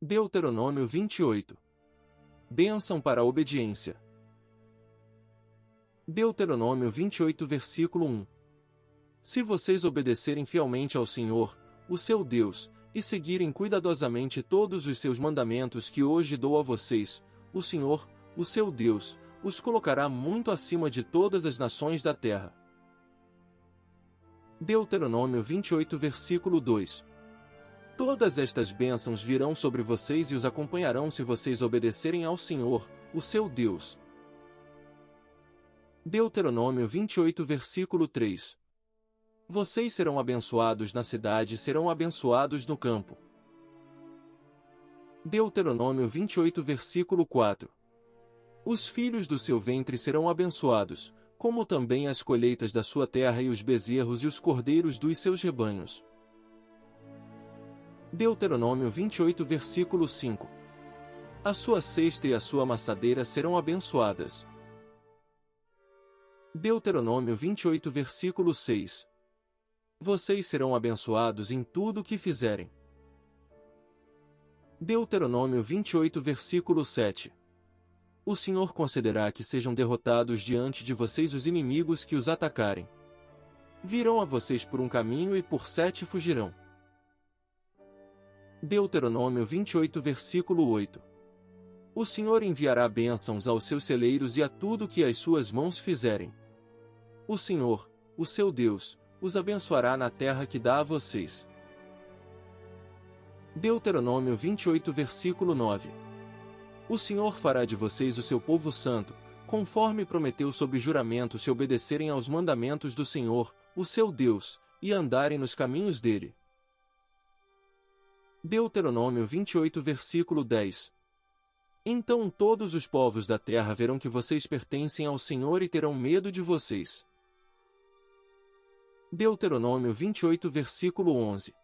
Deuteronômio 28. Bênção para a obediência. Deuteronômio 28 versículo 1. Se vocês obedecerem fielmente ao Senhor, o seu Deus, e seguirem cuidadosamente todos os seus mandamentos que hoje dou a vocês, o Senhor, o seu Deus, os colocará muito acima de todas as nações da terra. Deuteronômio 28 versículo 2. Todas estas bênçãos virão sobre vocês e os acompanharão se vocês obedecerem ao Senhor, o seu Deus. Deuteronômio 28 versículo 3. Vocês serão abençoados na cidade e serão abençoados no campo. Deuteronômio 28 versículo 4. Os filhos do seu ventre serão abençoados, como também as colheitas da sua terra e os bezerros e os cordeiros dos seus rebanhos. Deuteronômio 28 versículo 5. A sua cesta e a sua amassadeira serão abençoadas. Deuteronômio 28 versículo 6. Vocês serão abençoados em tudo o que fizerem. Deuteronômio 28 versículo 7. O Senhor concederá que sejam derrotados diante de vocês os inimigos que os atacarem. Virão a vocês por um caminho e por 7 fugirão. Deuteronômio 28 versículo 8. O Senhor enviará bênçãos aos seus celeiros e a tudo que as suas mãos fizerem. O Senhor, o seu Deus, os abençoará na terra que dá a vocês. Deuteronômio 28 versículo 9. O Senhor fará de vocês o seu povo santo, conforme prometeu sob juramento se obedecerem aos mandamentos do Senhor, o seu Deus, e andarem nos caminhos dele. Deuteronômio 28 versículo 10. Então todos os povos da terra verão que vocês pertencem ao Senhor e terão medo de vocês. Deuteronômio 28 versículo 11.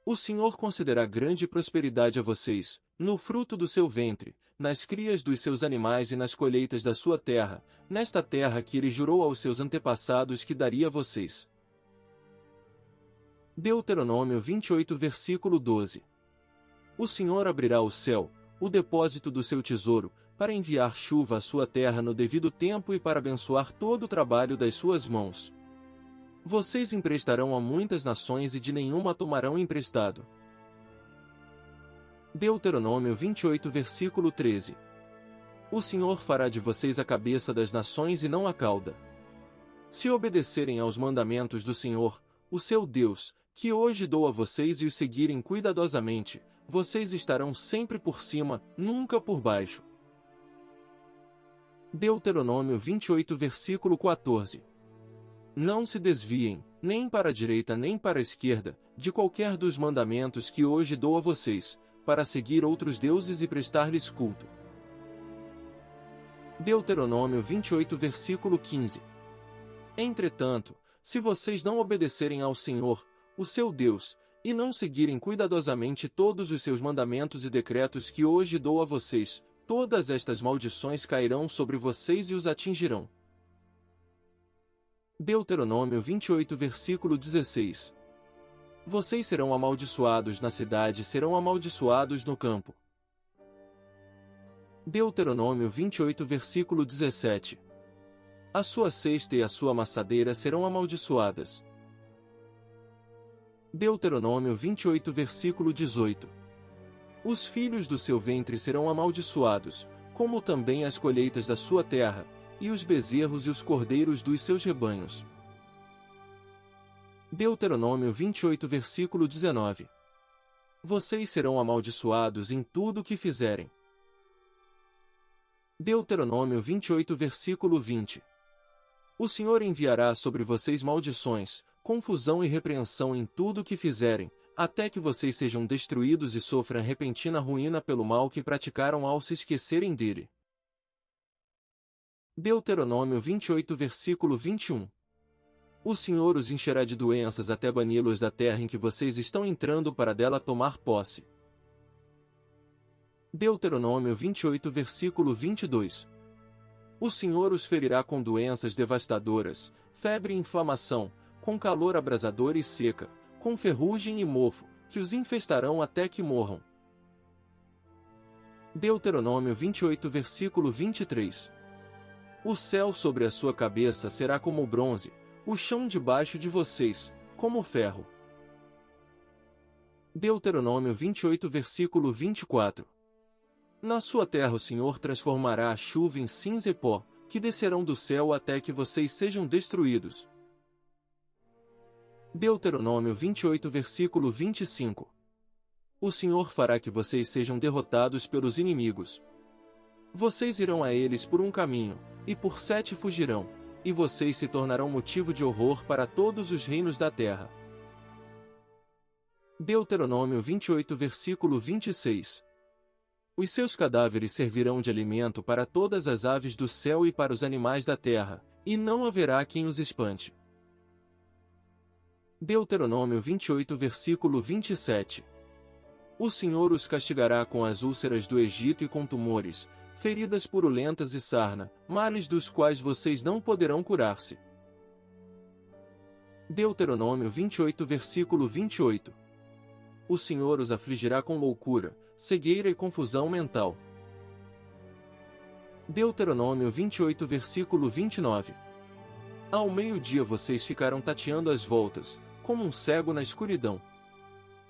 O Senhor concederá grande prosperidade a vocês, no fruto do seu ventre, nas crias dos seus animais e nas colheitas da sua terra, nesta terra que ele jurou aos seus antepassados que daria a vocês. Deuteronômio 28 versículo 12. O Senhor abrirá o céu, o depósito do seu tesouro, para enviar chuva à sua terra no devido tempo e para abençoar todo o trabalho das suas mãos. Vocês emprestarão a muitas nações e de nenhuma tomarão emprestado. Deuteronômio 28 versículo 13. O Senhor fará de vocês a cabeça das nações e não a cauda. Se obedecerem aos mandamentos do Senhor, o seu Deus, que hoje dou a vocês e os seguirem cuidadosamente, vocês estarão sempre por cima, nunca por baixo. Deuteronômio 28 versículo 14. Não se desviem, nem para a direita nem para a esquerda, de qualquer dos mandamentos que hoje dou a vocês, para seguir outros deuses e prestar-lhes culto. Deuteronômio 28 versículo 15. Entretanto, se vocês não obedecerem ao Senhor, o seu Deus, e não seguirem cuidadosamente todos os seus mandamentos e decretos que hoje dou a vocês, todas estas maldições cairão sobre vocês e os atingirão. Deuteronômio 28 versículo 16. Vocês serão amaldiçoados na cidade e serão amaldiçoados no campo. Deuteronômio 28 versículo 17. A sua cesta e a sua amassadeira serão amaldiçoadas. Deuteronômio 28 versículo 18. Os filhos do seu ventre serão amaldiçoados, como também as colheitas da sua terra, e os bezerros e os cordeiros dos seus rebanhos. Deuteronômio 28 versículo 19. Vocês serão amaldiçoados em tudo o que fizerem. Deuteronômio 28 versículo 20. O Senhor enviará sobre vocês maldições, confusão e repreensão em tudo o que fizerem, até que vocês sejam destruídos e sofram repentina ruína pelo mal que praticaram ao se esquecerem dele. Deuteronômio 28 versículo 21. O Senhor os encherá de doenças até bani-los da terra em que vocês estão entrando para dela tomar posse. Deuteronômio 28 versículo 22. O Senhor os ferirá com doenças devastadoras, febre e inflamação, com calor abrasador e seca, com ferrugem e mofo, que os infestarão até que morram. Deuteronômio 28, versículo 23. O céu sobre a sua cabeça será como o bronze, o chão debaixo de vocês, como ferro. Deuteronômio 28, versículo 24. Na sua terra o Senhor transformará a chuva em cinza e pó, que descerão do céu até que vocês sejam destruídos. Deuteronômio 28, versículo 25. O Senhor fará que vocês sejam derrotados pelos inimigos. Vocês irão a eles por um caminho, e por 7 fugirão, e vocês se tornarão motivo de horror para todos os reinos da terra. Deuteronômio 28, versículo 26. Os seus cadáveres servirão de alimento para todas as aves do céu e para os animais da terra, e não haverá quem os espante. Deuteronômio 28, versículo 27. O Senhor os castigará com as úlceras do Egito e com tumores, feridas purulentas e sarna, males dos quais vocês não poderão curar-se. Deuteronômio 28, versículo 28. O Senhor os afligirá com loucura, cegueira e confusão mental. Deuteronômio 28, versículo 29. Ao meio-dia vocês ficarão tateando às voltas, como um cego na escuridão.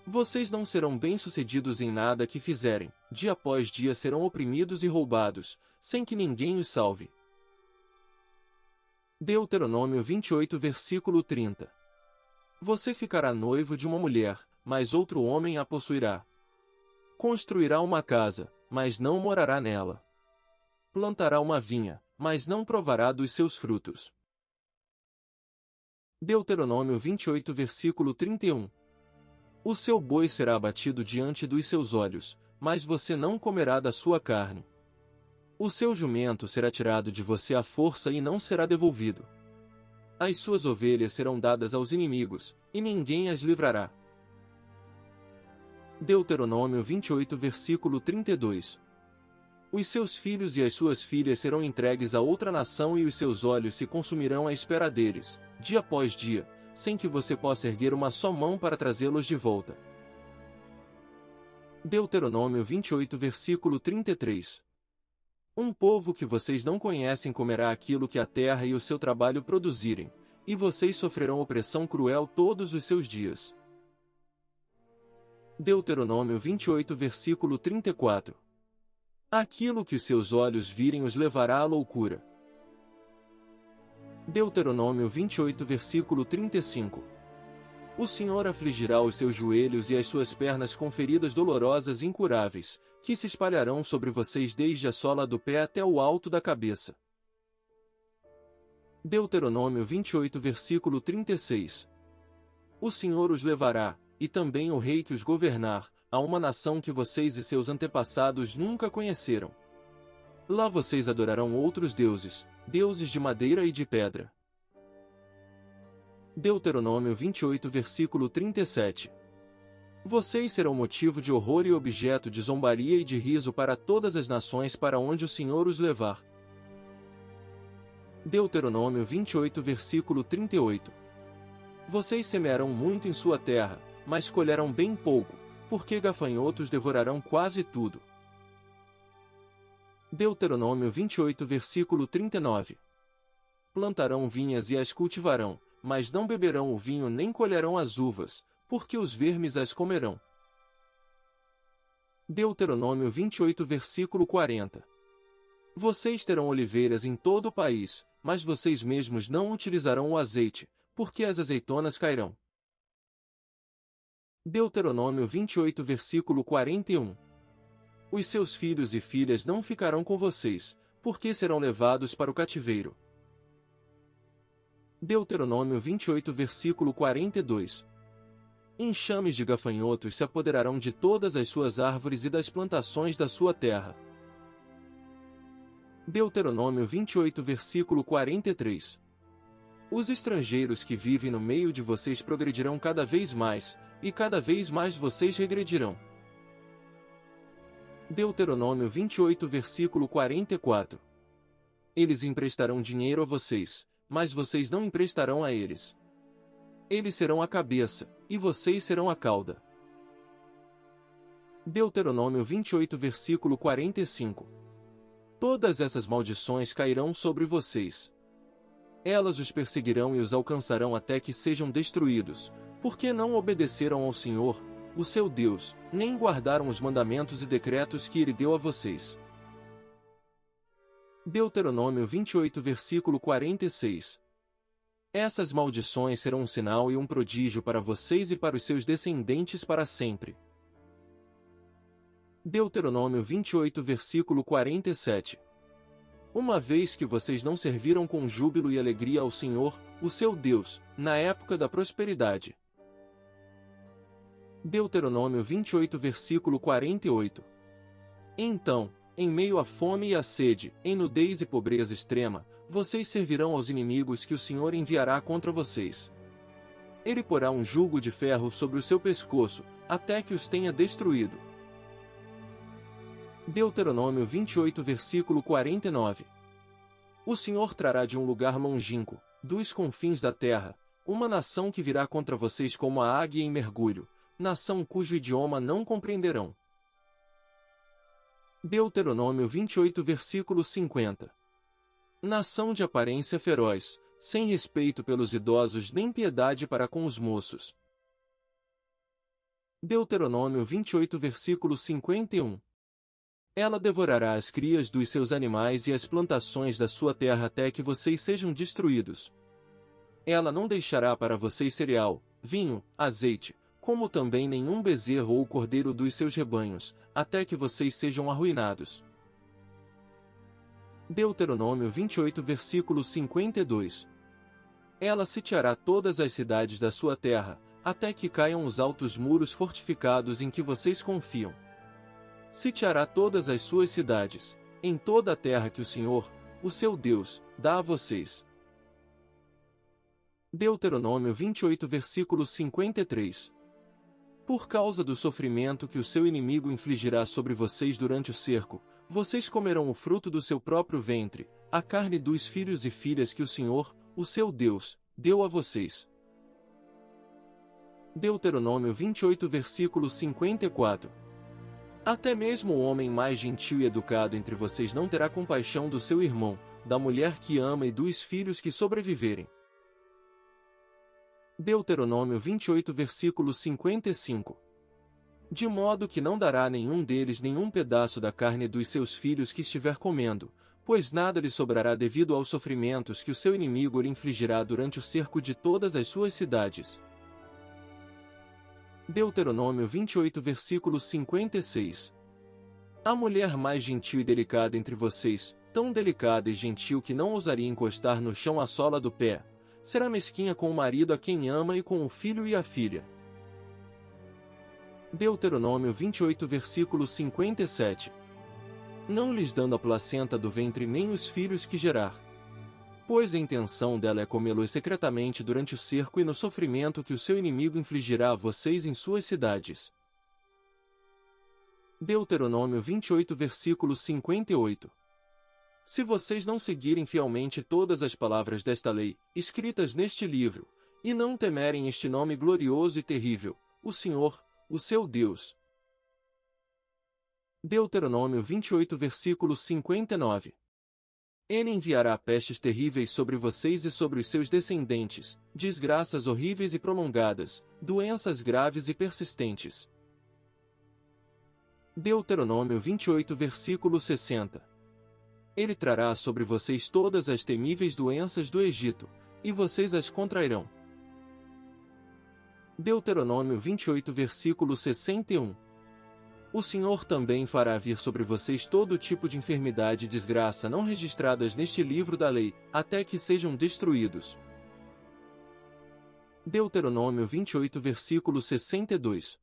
Vocês não serão bem-sucedidos em nada que fizerem, dia após dia serão oprimidos e roubados, sem que ninguém os salve. Deuteronômio 28, versículo 30. Você ficará noivo de uma mulher, mas outro homem a possuirá. Construirá uma casa, mas não morará nela. Plantará uma vinha, mas não provará dos seus frutos. Deuteronômio 28, versículo 31. O seu boi será abatido diante dos seus olhos, mas você não comerá da sua carne. O seu jumento será tirado de você à força e não será devolvido. As suas ovelhas serão dadas aos inimigos, e ninguém as livrará. Deuteronômio 28, versículo 32. Os seus filhos e as suas filhas serão entregues a outra nação e os seus olhos se consumirão à espera deles, dia após dia, sem que você possa erguer uma só mão para trazê-los de volta. Deuteronômio 28, versículo 33. Um povo que vocês não conhecem comerá aquilo que a terra e o seu trabalho produzirem, e vocês sofrerão opressão cruel todos os seus dias. Deuteronômio 28, versículo 34. Aquilo que os seus olhos virem os levará à loucura. Deuteronômio 28, versículo 35. O Senhor afligirá os seus joelhos e as suas pernas com feridas dolorosas incuráveis, que se espalharão sobre vocês desde a sola do pé até o alto da cabeça. Deuteronômio 28, versículo 36. O Senhor os levará, e também o rei que os governar, a uma nação que vocês e seus antepassados nunca conheceram. Lá vocês adorarão outros deuses, deuses de madeira e de pedra. Deuteronômio 28, versículo 37. Vocês serão motivo de horror e objeto de zombaria e de riso para todas as nações para onde o Senhor os levar. Deuteronômio 28, versículo 38. Vocês semearão muito em sua terra, mas colherão bem pouco, porque gafanhotos devorarão quase tudo. Deuteronômio 28, versículo 39. Plantarão vinhas e as cultivarão, mas não beberão o vinho nem colherão as uvas, porque os vermes as comerão. Deuteronômio 28, versículo 40. Vocês terão oliveiras em todo o país, mas vocês mesmos não utilizarão o azeite, porque as azeitonas cairão. Deuteronômio 28, versículo 41. Os seus filhos e filhas não ficarão com vocês, porque serão levados para o cativeiro. Deuteronômio 28, versículo 42. Enxames de gafanhotos se apoderarão de todas as suas árvores e das plantações da sua terra. Deuteronômio 28, versículo 43. Os estrangeiros que vivem no meio de vocês progredirão cada vez mais, e cada vez mais vocês regredirão. Deuteronômio 28, versículo 44. Eles emprestarão dinheiro a vocês, mas vocês não emprestarão a eles. Eles serão a cabeça, e vocês serão a cauda. Deuteronômio 28, versículo 45. Todas essas maldições cairão sobre vocês. Elas os perseguirão e os alcançarão até que sejam destruídos, porque não obedeceram ao Senhor, o seu Deus, nem guardaram os mandamentos e decretos que Ele deu a vocês. Deuteronômio 28, versículo 46. Essas maldições serão um sinal e um prodígio para vocês e para os seus descendentes para sempre. Deuteronômio 28, versículo 47. Uma vez que vocês não serviram com júbilo e alegria ao Senhor, o seu Deus, na época da prosperidade. Deuteronômio 28, versículo 48. Então, em meio à fome e à sede, em nudez e pobreza extrema, vocês servirão aos inimigos que o Senhor enviará contra vocês. Ele porá um jugo de ferro sobre o seu pescoço, até que os tenha destruído. Deuteronômio 28, versículo 49. O Senhor trará de um lugar longínquo, dos confins da terra, uma nação que virá contra vocês como a águia em mergulho, nação cujo idioma não compreenderão. Deuteronômio 28, versículo 50. Nação de aparência feroz, sem respeito pelos idosos nem piedade para com os moços. Deuteronômio 28, versículo 51. Ela devorará as crias dos seus animais e as plantações da sua terra até que vocês sejam destruídos. Ela não deixará para vocês cereal, vinho, azeite, como também nenhum bezerro ou cordeiro dos seus rebanhos, até que vocês sejam arruinados. Deuteronômio 28, versículo 52. Ela sitiará todas as cidades da sua terra, até que caiam os altos muros fortificados em que vocês confiam. Sitiará todas as suas cidades, em toda a terra que o Senhor, o seu Deus, dá a vocês. Deuteronômio 28, versículo 53. Por causa do sofrimento que o seu inimigo infligirá sobre vocês durante o cerco, vocês comerão o fruto do seu próprio ventre, a carne dos filhos e filhas que o Senhor, o seu Deus, deu a vocês. Deuteronômio 28, versículo 54. Até mesmo o homem mais gentil e educado entre vocês não terá compaixão do seu irmão, da mulher que ama e dos filhos que sobreviverem. Deuteronômio 28, versículo 55. De modo que não dará a nenhum deles nenhum pedaço da carne dos seus filhos que estiver comendo, pois nada lhe sobrará devido aos sofrimentos que o seu inimigo lhe infligirá durante o cerco de todas as suas cidades. Deuteronômio 28, versículo 56. A mulher mais gentil e delicada entre vocês, tão delicada e gentil que não ousaria encostar no chão a sola do pé, será mesquinha com o marido a quem ama e com o filho e a filha. Deuteronômio 28, versículo 57. Não lhes dando a placenta do ventre nem os filhos que gerar. Pois a intenção dela é comê-los secretamente durante o cerco e no sofrimento que o seu inimigo infligirá a vocês em suas cidades. Deuteronômio 28, versículo 58. Se vocês não seguirem fielmente todas as palavras desta lei, escritas neste livro, e não temerem este nome glorioso e terrível, o Senhor, o seu Deus. Deuteronômio 28, versículo 59. Ele enviará pestes terríveis sobre vocês e sobre os seus descendentes, desgraças horríveis e prolongadas, doenças graves e persistentes. Deuteronômio 28, versículo 60. Ele trará sobre vocês todas as temíveis doenças do Egito, e vocês as contrairão. Deuteronômio 28, versículo 61. O Senhor também fará vir sobre vocês todo tipo de enfermidade e desgraça não registradas neste livro da lei, até que sejam destruídos. Deuteronômio 28, versículo 62.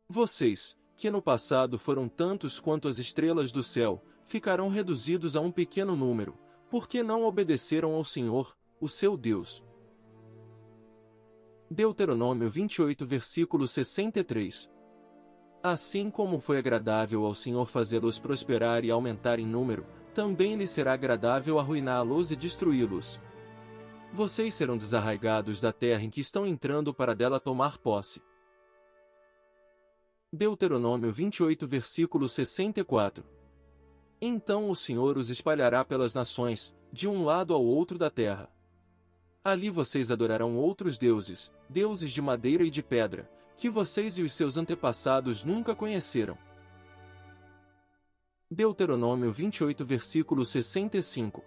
Vocês, que no passado foram tantos quanto as estrelas do céu, ficarão reduzidos a um pequeno número, porque não obedeceram ao Senhor, o seu Deus. Deuteronômio 28, versículo 63. Assim como foi agradável ao Senhor fazê-los prosperar e aumentar em número, também lhe será agradável arruiná-los e destruí-los. Vocês serão desarraigados da terra em que estão entrando para dela tomar posse. Deuteronômio 28 versículo 64. Então o Senhor os espalhará pelas nações, de um lado ao outro da terra. Ali vocês adorarão outros deuses, deuses de madeira e de pedra, que vocês e os seus antepassados nunca conheceram. Deuteronômio 28 versículo 65.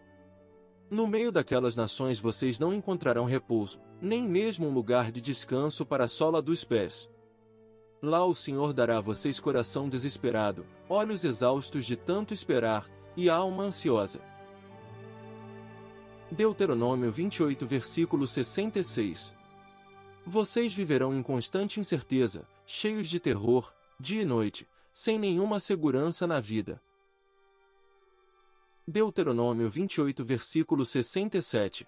No meio daquelas nações vocês não encontrarão repouso, nem mesmo um lugar de descanso para a sola dos pés. Lá o Senhor dará a vocês coração desesperado, olhos exaustos de tanto esperar, e alma ansiosa. Deuteronômio 28 versículo 66. Vocês viverão em constante incerteza, cheios de terror, dia e noite, sem nenhuma segurança na vida. Deuteronômio 28 versículo 67.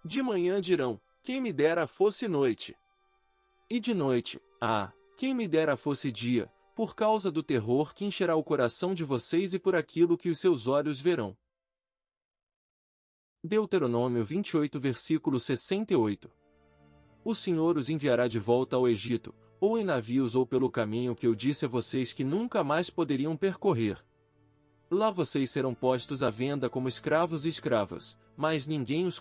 De manhã dirão, quem me dera fosse noite. E de noite, quem me dera fosse dia, por causa do terror que encherá o coração de vocês e por aquilo que os seus olhos verão. Deuteronômio 28 versículo 68. O Senhor os enviará de volta ao Egito, ou em navios ou pelo caminho que eu disse a vocês que nunca mais poderiam percorrer. Lá vocês serão postos à venda como escravos e escravas, mas ninguém os